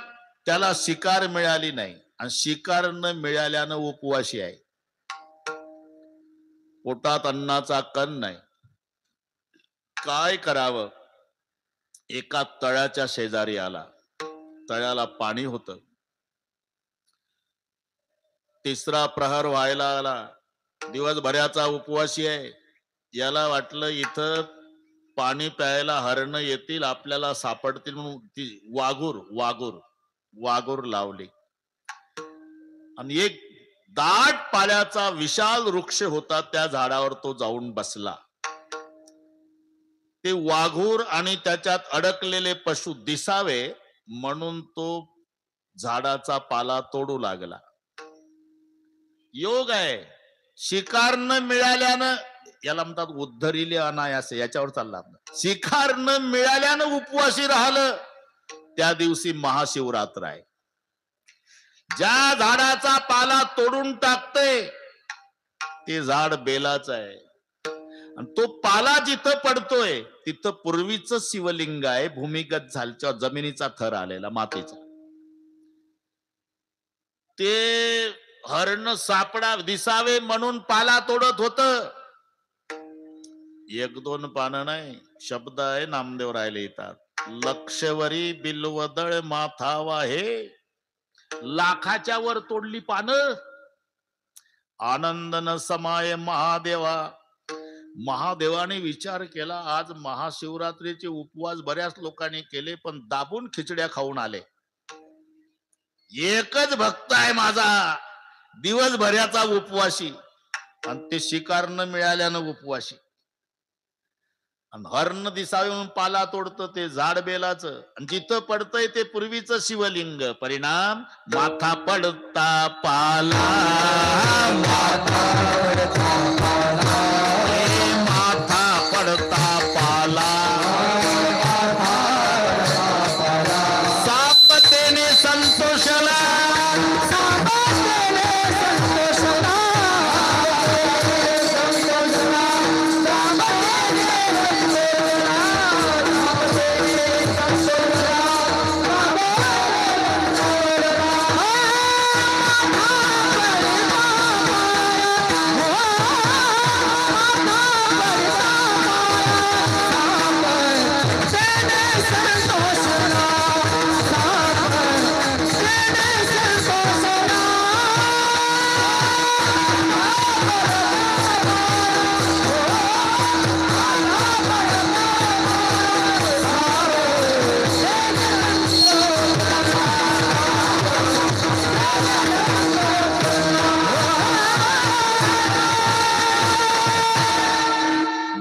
त्याला शिकार मिळाली नाही, आणि शिकार न मिळाल्यानं उपवाशी आहे. पोटात अन्नाचा कण नाही. काय करावं. एका तळ्याच्या शेजारी आला. तळ्याला पाणी होतं. 3रा प्रहर व्हायला आला. दिवसभराचा उपवासी आहे. याला वाटलं इथं पाणी प्यायला हरण येतील, आपल्याला सापडतील, म्हणून ती वाघूर लावली. आणि एक दाट पाल्याचा विशाल वृक्ष होता, त्या झाडावर तो जाऊन बसला. ते वाघूर आणि त्याच्यात अडकलेले पशु दिसावे म्हणून तो झाडाचा पाला तोडू लागला. योग आहे. शिकार न मिळाल्यानं, याला म्हणतात उद्धरिले अनायासे, याच्यावर चालला. शिकार न मिळाल्यानं उपवासी राहिलं, त्या दिवशी महाशिवरात्र आहे. ज्या झाडाचा पाला तोडून टाकते ते झाड बेलाच आहे, आणि तो पाला जिथं पडतोय तिथं पूर्वीच शिवलिंग आहे, भूमिगत झालच्या जमिनीचा थर आलेला मातीचा. ते हरण सापडा दिसावे म्हणून पाला तोडत होत. एक दोन पानं नाही, शब्द आहे, नामदेव राहिले येतात. लक्षवरी बिल्वदळ माथावा हे, लाखाच्या वर तोडली पानं. आनंद न समाय महादेवा. महादेवाने विचार केला, आज महाशिवरात्रीचे उपवास बऱ्याच लोकांनी केले, पण दाबून खिचड्या खाऊन आले. एकच भक्त आहे माझा दिवसभराचा उपवासी, आणि ते शिकार न मिळाल्यानं उपवासी. आणि हरण दिसावे म्हणून पाला तोडतं ते झाड बेलाचं, आणि जिथं पडतंय ते पूर्वीचं शिवलिंग. परिणाम माथा पडता पाला, माथा पडता पाला, सापतेने संतोषला,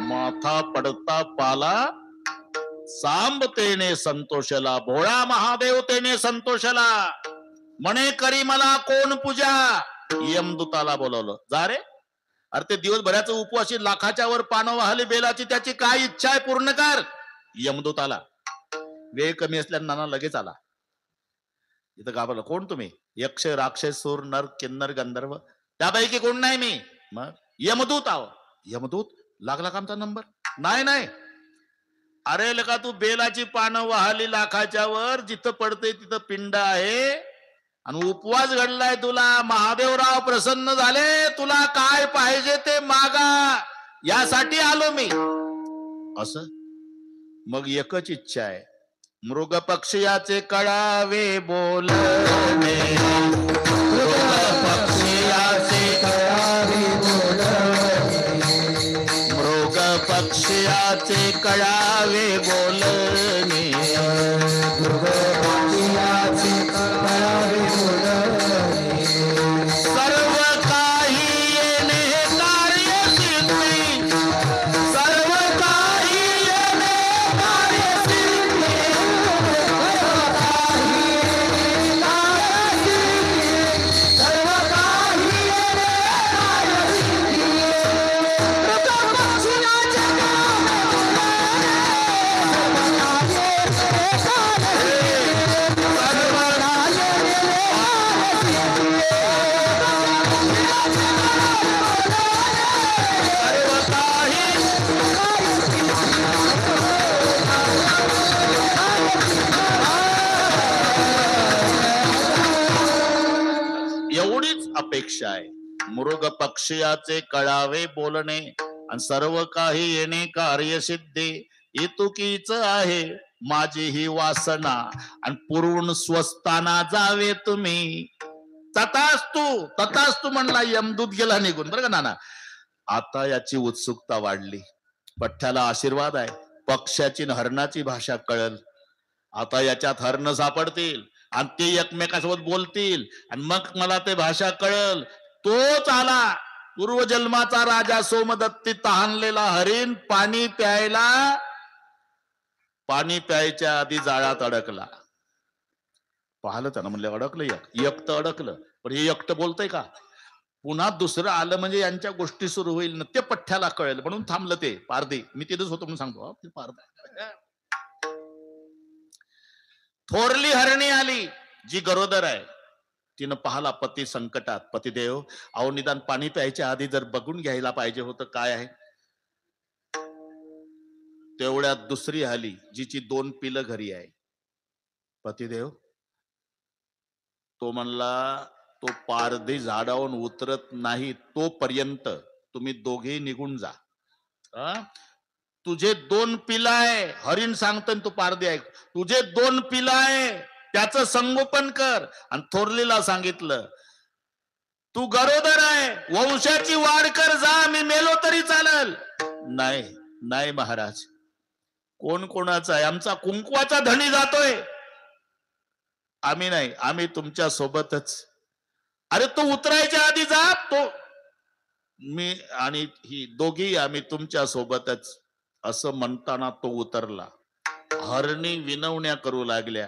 माथा पडता पाला, सांबतेने संतोषला. भोळा महादेव तेने संतोषला. म्हणे करी मला कोण पूजा. यमदूताला बोलवलं, जा रे. अरे ते दिवसभराचं उपवासी, लाखाच्या वर पानं वाहली बेलाची, त्याची काय इच्छा आहे पूर्ण कर. यमदूताला वेळ कमी असल्याने नाना लगेच आला. इथं घाबरलं, कोण तुम्ही? यक्ष राक्षस सूर नर किन्नर गंधर्व, त्यापैकी कोण नाही मी. मग यमदूत आहो. यमदूत लागला का आमचा नंबर? नाही नाही. अरे लका, तू बेलाची पानं वाहली लाखाच्या वर, जिथं पडते तिथं पिंड आहे, आणि उपवास घडलाय तुला. महादेवराव प्रसन्न झाले, तुला काय पाहिजे ते मागा, यासाठी आलो मी. असं मग एकच इच्छा आहे, मृग पक्षियाचे कळावे बोलणे, मृग पक्षियाचे कळावे बोलणे, मृग पक्षियाचे कळावे बोलणे, मृग पक्षियाचे कळावे बोलणे, सर्व काही येणे कार्य सिद्धी, सर्व काही येणे कार्य सिद्धी, सर्व काही येणे कार्य सिद्धी, सर्व काही येणे कार्य सिद्धी, मृग पक्षियाचे कळावे एवढीच अपेक्षा आहे. मृग पक्षियाचे कळावे बोलणे, आणि सर्व काही येणे कार्यसिद्धी. इतुकीच आहे माझी ही वासना, आणि पुरून स्वस्ताना जावे तुम्ही. तथास्तु म्हणला. यमदूत गेला निघून. बरं का नाना, आता याची उत्सुकता वाढली. पठ्ठ्याला आशीर्वाद आहे, पक्ष्याची आणि हरणाची भाषा कळल. आता याच्यात हरण सापडतील, आणि ते एकमेकासोबत बोलतील, आणि मग मला ते भाषा कळल. तोच आला पूर्वजन्माचा राजा सोमदत्ती, तहानलेला हरिण. पाणी प्यायला, पाणी प्यायच्या आधी जाळात अडकला. पाहिलं त्यानं, म्हणलं अडकलं. एकटं अडकलं, पण हे एकटं बोलतंय का? पुन्हा दुसरं आलं म्हणजे यांच्या गोष्टी सुरू होईल ना. ते पठ्ठ्याला कळेल म्हणून थांबलं ते पारधी. मी तिथंच होतो म्हणून सांगतो, ते पारधा. थोरली हरणी आली, जी गरोदर आहे. तिनं पाहला पती संकटात. पतिदेव, अहो निदान पाणी प्यायच्या आधी जर बघून घ्यायला पाहिजे होतं काय आहे. तेवढ्यात दुसरी आली, जिची 2 पिलं घरी आहे. पतिदेव, तो म्हणला, तो पारधी झाडावरून उतरत नाही तोपर्यंत तुम्ही दोघेही निघून जा. तुझे 2 पिलं आहे, हरिण सांगतं तू पारदी ऐक, तुझे 2 पिलं आहे, त्याचं संगोपन कर. आणि थोरलीला सांगितलं, तू गरोदर आहे, वंशाची वाढ कर, जा, मी मेलो तरी चालल. नाही नाही महाराज, कोण कोणाचा आहे, आमचा कुंकवाचा धणी जातोय, आम्ही नाही, आम्ही तुमच्या सोबतच. अरे तो उतरायच्या आधी जा, तो मी आणि ही दोघी आम्ही तुमच्या सोबतच. असं म्हणताना तो उतरला. हरणी विनवण्या करू लागल्या,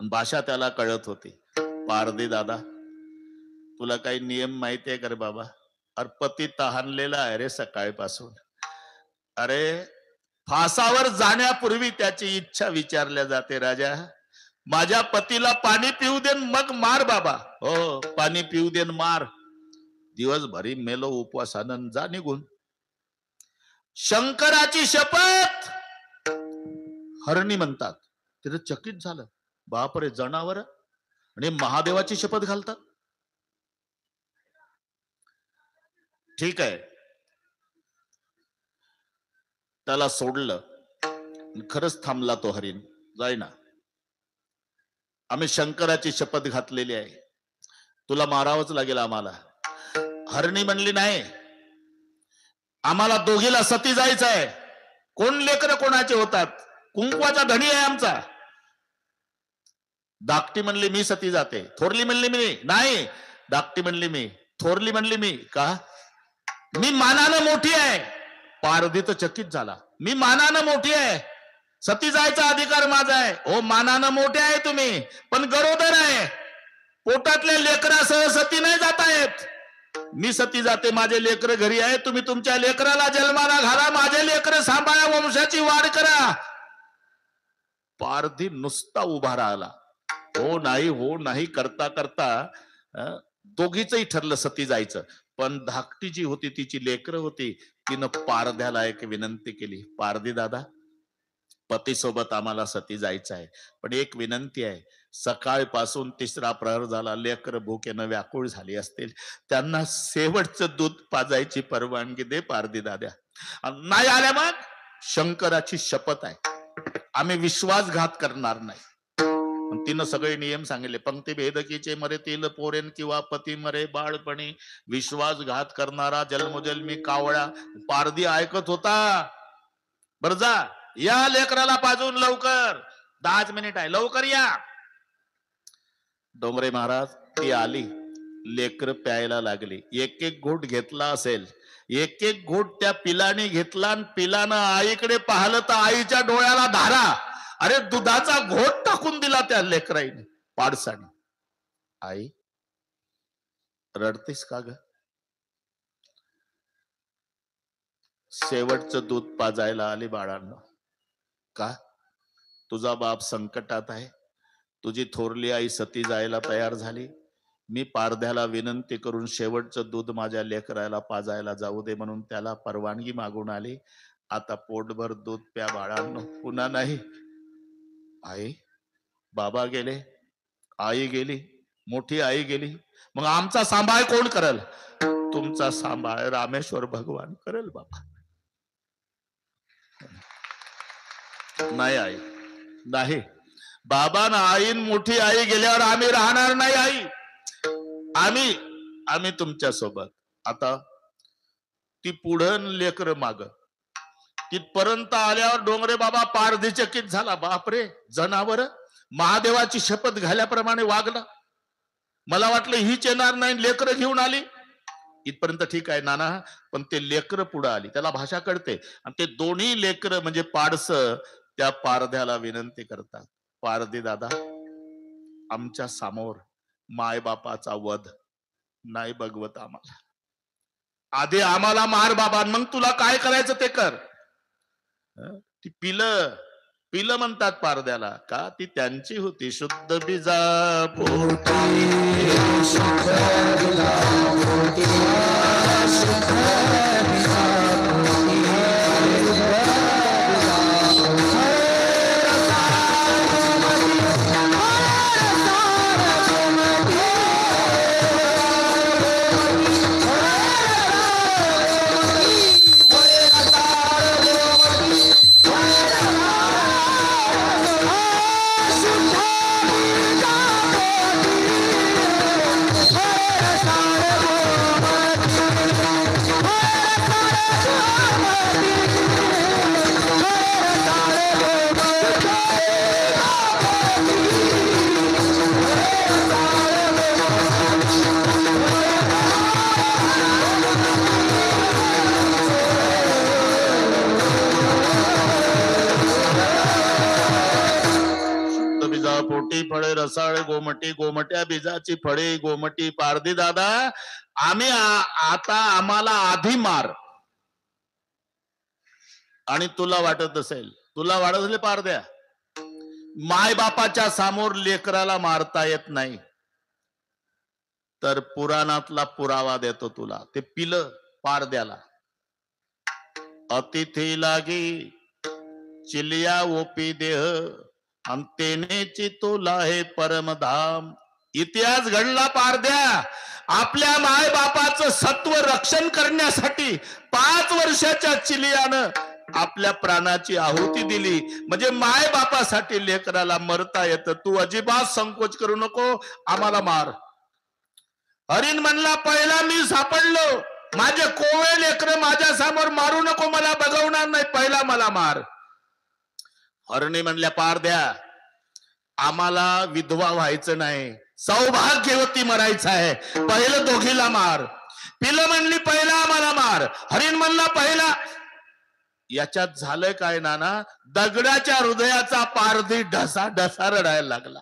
भाषा त्याला कळत होती. पारदी दादा, तुला काही नियम माहितीये का रे बाबा? अरे पती तहानलेला आहे रे सकाळपासून. अरे फासावर जाण्यापूर्वी त्याची इच्छा विचारल्या जाते. राजा, माझ्या पतीला पाणी पिऊ दे मग मार बाबा. हो, पाणी पिऊ दे मार. दिवसभरी मेलो उपवासानं, जा निघून. शंकराची शपथ, हरणी म्हणतात. तिथं चकित झालं, बापरे, जनावर आणि महादेवाची शपथ घालतात. ठीक आहे, त्याला सोडलं. खरंच थांबला तो हरिण, जाईना. आम्ही शंकराची शपथ घातलेली आहे, तुला मारावंच लागेल आम्हाला. हरणी म्हणली, नाही, आम्हाला दोघीला सती जायचं आहे. कोण लेकर कोणाचे होतात, कुंकवाचा धणी आहे आमचा. धाकटी म्हणली, मी सती जाते. थोरली म्हणली, मी नाही. धाकटी म्हणली, मी. थोरली म्हणली, मी. का? मी मानानं मोठी आहे. पारधी तर चकित झाला, मी मानानं मोठी आहे, सती जायचा अधिकार माझा आहे. हो, मानानं मोठे आहे तुम्ही, पण गरोदर आहे, पोटातल्या लेकरासह सती नाही जाता येत. मी सती जाते, माझे लेकर घरी आहे, तुम्ही तुमच्या लेकराला जन्माला घाला, माझे लेकर सांभाळा, वंशाची वाढ करा. पारधी नुसता उभा राहिला. हो नाही, हो नाही करता करता दोघीचही ठरलं सती जायचं. पण धाकटी जी होती, तिची लेकर होती, तिनं पारध्याला एक विनंती केली. पारधी दादा, पतीसोबत आम्हाला सती जायचं आहे, पण एक विनंती आहे. सकाळपासून 3रा प्रहर झाला, लेकर भुकेनं व्याकुळ झाली असतील, त्यांना शेवटचं दूध पाजायची परवानगी दे पारधी दाद्या. नाही आल्या मग शंकराची शपथ आहे, आम्ही विश्वासघात करणार नाही. तिनं सगळे नियम सांगितले. पंक्ती भेदकीचे मरेतील पोरेन किंवा पती मरे बाळपणी, विश्वासघात करणारा जन्मोजन्मी कावळा. पारधी ऐकत होता. बर जा, या लेकराला पाजून लवकर, 10 मिनिट आहे, लवकर या. डोंगरे महाराज, ती आली, लेकर प्यायला लागली. एक एक घोट घेतला असेल, एक एक घोट त्या पिलाने घेतला, आणि पिलानं आईकडे पाहिलं तर आईच्या डोळ्याला धारा. अरे दुधाचा घोट टाकून दिला त्या लेकराईने, पाडसाने. आई, रडतेस का ग? शेवटचं दूध पाजायला आली बाळांनो. का? तुझा बाप संकटात आहे, तुझी थोरली आई सती जायला तयार झाली. मी पारध्याला विनंती करून शेवटचं दूध माझ्या लेकराला पाजायला जाऊ दे म्हणून त्याला परवानगी मागून आली. आता पोटभर दूध प्या बाळांनो, पुन्हा नाही. आई, बाबा गेले, आई गेली, मोठी आई गेली, मग आमचा सांभाळ कोण करल? तुमचा सांभाळ रामेश्वर भगवान करेल बाबा. नाही आई, नाही. बाबा ना आईन मोठी आई गेल्यावर आम्ही राहणार नाही आई. आम्ही तुमच्या सोबत. आता ती पुढं लेकर माग. तिथपर्यंत आल्यावर डोंगरे बाबा पारधी चकित झाला. बापरे, जनावर महादेवाची शपथ घाल्याप्रमाणे वागला. मला वाटलं हीच येणार नाही, लेकर घेऊन आली. इथपर्यंत ठीक आहे नाना, पण ते लेकर पुढे आली, त्याला भाषा कळते. आणि ते दोन्ही लेकर म्हणजे पाडस त्या पारध्याला विनंती करतात. पारधी दादा, आमच्या समोर मायबापाचा वध नाही बघवत आम्हाला. आधी आम्हाला मार बाबा, मग तुला काय करायचं ते कर. ती पिलं म्हणतात पारद्याला. का? ती त्यांची होती. शुद्ध बीजा पोटी, रसाळ गोमटी, गोमट्या बीजाची फळे गोमटी. पारधी दादा, आता आम्हाला आधी मार. आणि तुला वाटत असेल पारद्या, माय बापाच्या समोर लेकराला मारता येत नाही, तर पुराणातला पुरावा देतो तुला. ते पिलं पारद्याला. अतिथी लागी चिलिया ओपी देह, अंतेनेची तुला हे परमधाम. इतिहास घडला पारद्या. आपल्या माय बापाचं सत्व रक्षण करण्यासाठी 5 वर्षाच्या चिलियानं आपल्या प्राणाची आहुती दिली. म्हणजे माय बापासाठी लेकराला मरता येतं. तू अजिबात संकोच करू नको, आम्हाला मार. हरिण म्हणला, पहिला मी सापडलो, माझे कोवळे लेकर माझ्या समोर मारू नको, मला बघवणार नाही, पहिला मला मार. हरणी म्हणल्या, पारद्या, आम्हाला विधवा व्हायचं नाही, सौभाग्यवती मरायचं आहे, पहिलं दोघीला मार. पिलं म्हणली, पहिला आम्हाला मार. हरिण म्हणला, पहिला. याच्यात झालं काय नाना, दगडाच्या हृदयाचा पारधी ढसा ढसा रडायला लागला.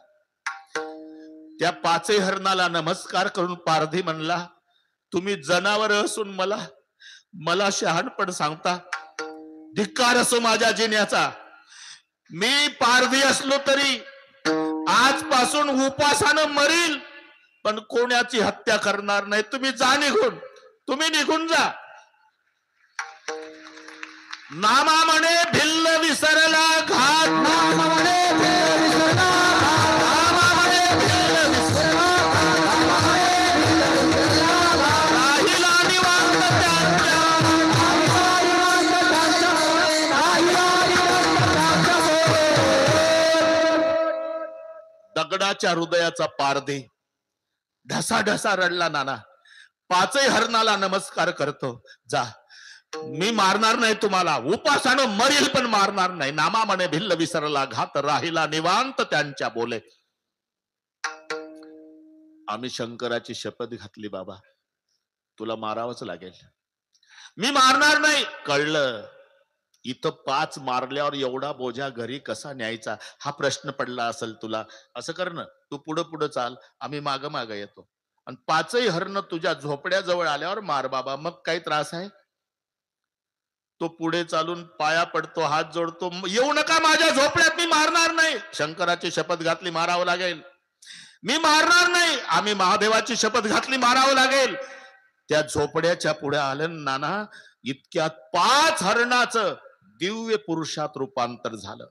त्या 5 हरणाला नमस्कार करून पारधी म्हणला, तुम्ही जनावर असून मला शहाणपण सांगता. धिक्कार असो माझ्या जिन्याचा. मी पारधी असलो तरी आजपासून उपासानं मरील, पण कोणाची हत्या करणार नाही. तुम्ही जा निघून, तुम्ही निघून जा. नामा म्हणे भिल्ल विसरला घाट, नामा म्हणे भिल्ल विसरला घाट, नामा म्हणे भिल्ल विसरला घाट, नामा म्हणे भिल्ल विसरला घाट. राहिला निवांत त्यांच्या, राहिला निवांत त्यांच्या, राहिला निवांत त्यांच्या. दगडाच्या हृदयाचा पारधी ढसा ढसा रडला नाना. 5 हरणाला नमस्कार करतो. जा, मी मारणार नाही तुम्हाला, उपासानं मरील पण मारणार नाही. नामा म्हणे भिल्ल विसरला घात, राहिला निवांत त्यांच्या बोले. आम्ही शंकराची शपथ घातली, बाबा तुला मारावंच लागेल. मी मारणार नाही. कळलं, इथं 5 मारल्यावर एवढा बोजा घरी कसा न्यायचा हा प्रश्न पडला असेल तुला. असं कर ना, तू पुढं पुढं चाल, आम्ही माग माग येतो. आणि 5 हरण तुझ्या झोपड्याजवळ आल्यावर मार बाबा, मग काही त्रास आहे. तो पुढे चालून पाया पडतो, हात जोडतो, येऊ नका माझ्या झोपड्यात, मी मारणार नाही. शंकराची शपथ घातली, मारावं लागेल. मी मारणार नाही. आम्ही महादेवाची शपथ घातली, मारावं लागेल. त्या झोपड्याच्या पुढे आलं नाना. इतक्यात 5 हरणाचं दिव्य पुरुषात रूपांतर झालं.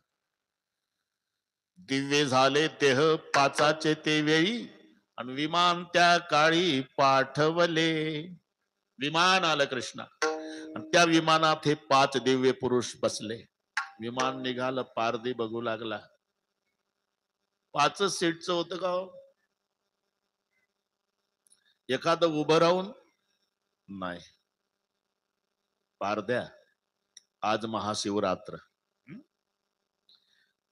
दिव्य झाले देह 5चे ते वेळी, आणि विमान त्या काळी पाठवले. विमान आलं कृष्णा, त्या विमानात हे 5 दिव्य पुरुष बसले. विमान निघालं, पारधी बघू लागला. 5 सीटचं होतं का हो? एखादं उभं राहून नाही. पारद्या, आज महाशिवरात्र,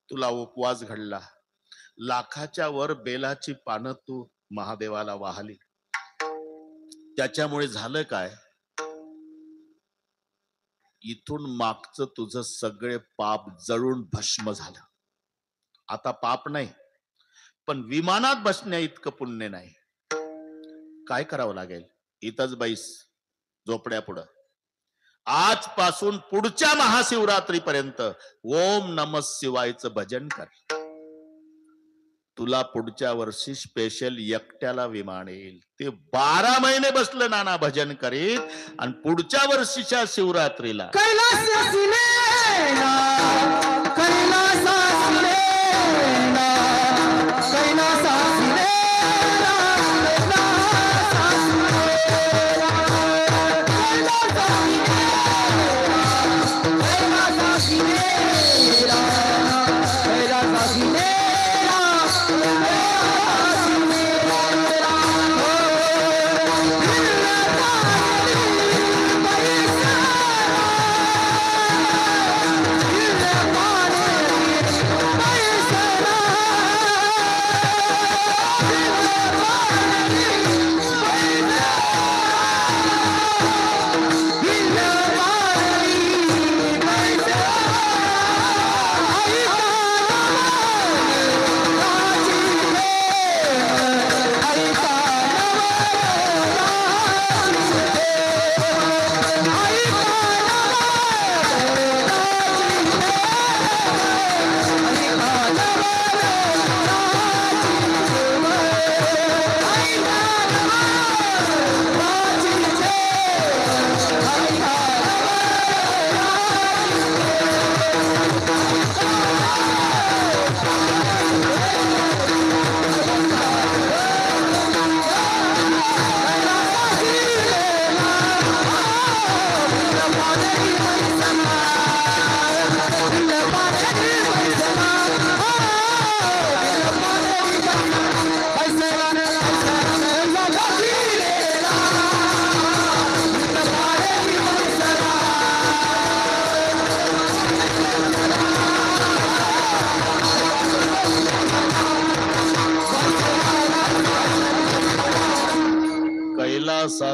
तुला उपवास घडला. लाखाच्या वर बेलाची पानं तू महादेवाला वाहली. त्याच्यामुळे झालं काय, इथून मागचं तुझं सगळे पाप जळून भस्म झालं. आता पाप नाही, पण विमानात बसण्या इतकं पुण्य नाही. काय करावं लागेल, इथंच बैस झोपड्या पुढं. आजपासून पुढच्या महाशिवरात्रीपर्यंत ओम नमः शिवायचं भजन कर. तुला पुढच्या वर्षी स्पेशल एकट्याला विमान येईल. ते 12 महिने बसलं नाना भजन करीत, आणि पुढच्या वर्षीच्या शिवरात्रीला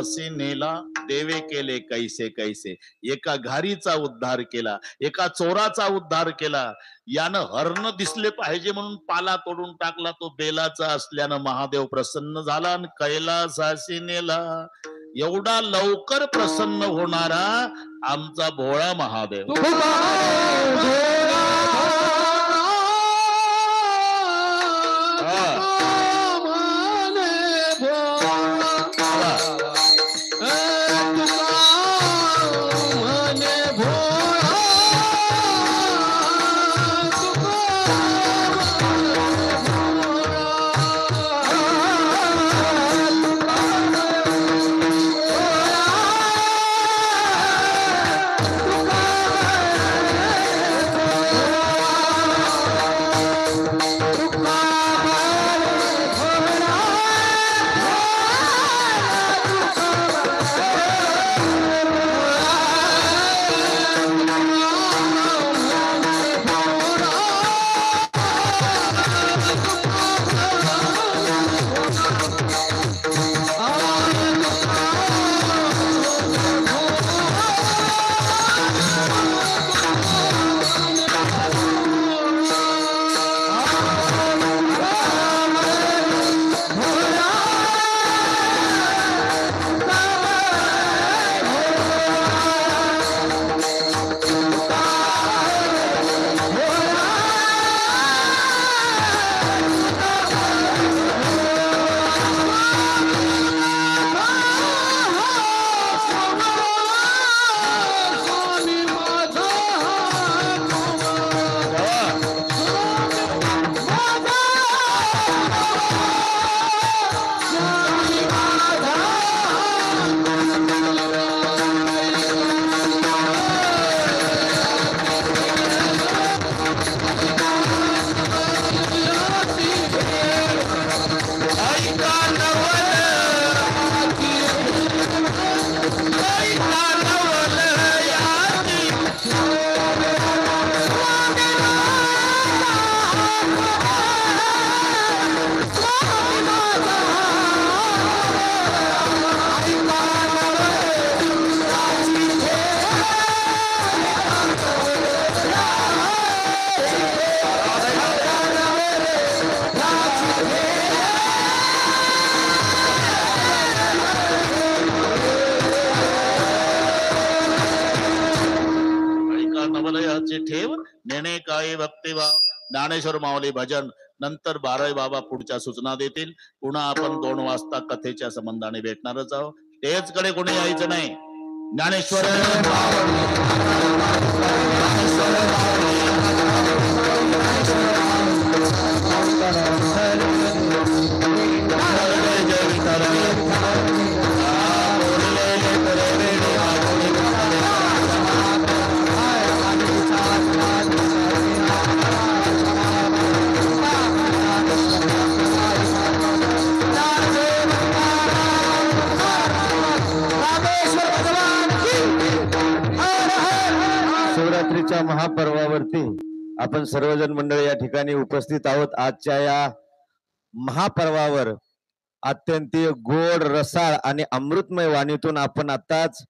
सासी नेला देवे केले कैसे कैसे. एका घारीचा उद्धार केला, एका चोराचा उद्धार केला. यानं हरण दिसले पाहिजे म्हणून पाला तोडून टाकला. तो बेलाचा असल्यानं महादेव प्रसन्न झाला आणि कैलासासी नेला. एवढा लवकर प्रसन्न होणारा आमचा भोळा महादेव. नवलयाचे ठेव नेणे काय भक्तिभाव. ज्ञानेश्वर माऊली भजन नंतर बाराई बाबा पुढच्या सूचना देतील. पुन्हा आपण 2 वाजता कथेच्या संबंधाने भेटणारच आहोत. स्टेज कडे कोणी यायचं नाही. ज्ञानेश्वर शिवरात्रीच्या महापर्वावरती आपण सर्वजण मंडळ या ठिकाणी उपस्थित आहोत. आजच्या या महापर्वावर अत्यंत गोड रसाळ आणि अमृतमय वाणीतून आपण आताच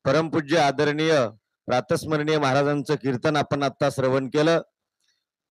परमपूज्य आदरणीय प्रातस्मरणीय महाराजांचं कीर्तन आपण आता श्रवण केलं.